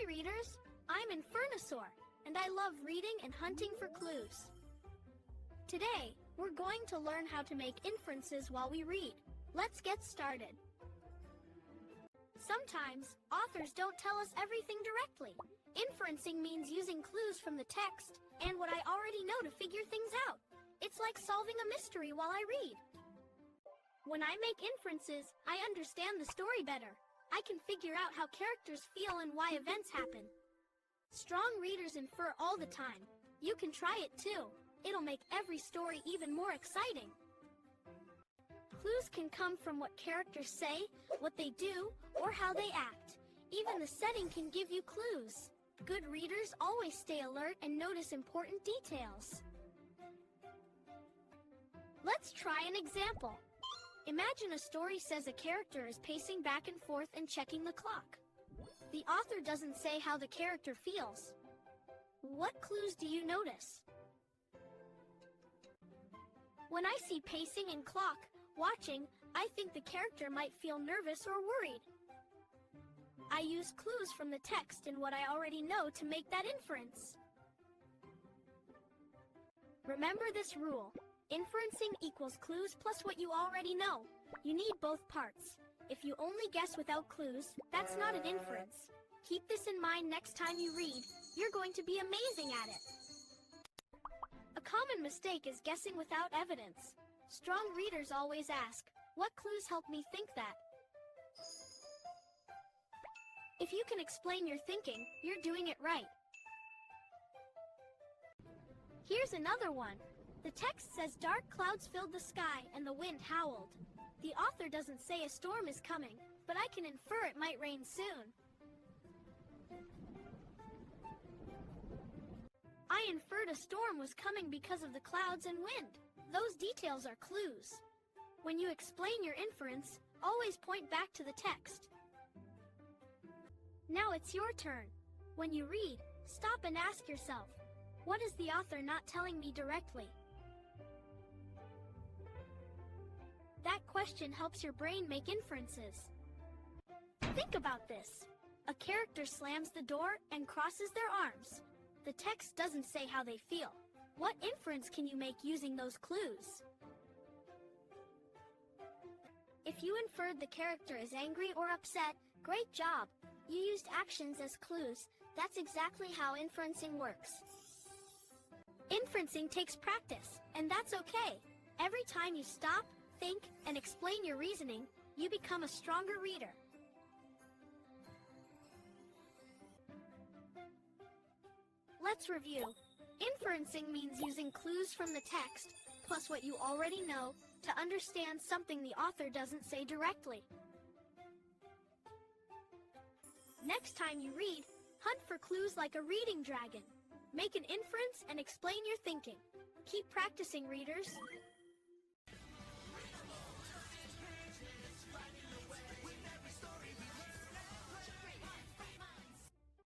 Hi readers, I'm Infernosaur, and I love reading and hunting for clues. Today, we're going to learn how to make inferences while we read. Let's get started. Sometimes, authors don't tell us everything directly. Inferencing means using clues from the text and what I already know to figure things out. It's like solving a mystery while I read. When I make inferences, I understand the story better. I can figure out how characters feel and why events happen. Strong readers infer all the time. You can try it too. It'll make every story even more exciting. Clues can come from what characters say, what they do, or how they act. Even the setting can give you clues. Good readers always stay alert and notice important details. Let's try an example. Imagine a story says a character is pacing back and forth and checking the clock. The author doesn't say how the character feels. What clues do you notice? When I see pacing and clock, watching, I think the character might feel nervous or worried. I use clues from the text and what I already know to make that inference. Remember this rule. Inferencing equals clues plus what you already know. You need both parts. If you only guess without clues, that's not an inference. Keep this in mind next time you read. You're going to be amazing at it. A common mistake is guessing without evidence. Strong readers always ask, what clues help me think that? If you can explain your thinking, you're doing it right. Here's another one. The text says dark clouds filled the sky and the wind howled. The author doesn't say a storm is coming, but I can infer it might rain soon. I inferred a storm was coming because of the clouds and wind. Those details are clues. When you explain your inference, always point back to the text. Now it's your turn. When you read, stop and ask yourself, what is the author not telling me directly? That question helps your brain make inferences. Think about this. A character slams the door and crosses their arms. The text doesn't say how they feel. What inference can you make using those clues? If you inferred the character is angry or upset, great job. You used actions as clues. That's exactly how inferencing works. Inferencing takes practice, and that's okay. Every time you stop, think, and explain your reasoning, you become a stronger reader. Let's review. Inferencing means using clues from the text, plus what you already know, to understand something the author doesn't say directly. Next time you read, hunt for clues like a reading dragon. Make an inference and explain your thinking. Keep practicing, readers.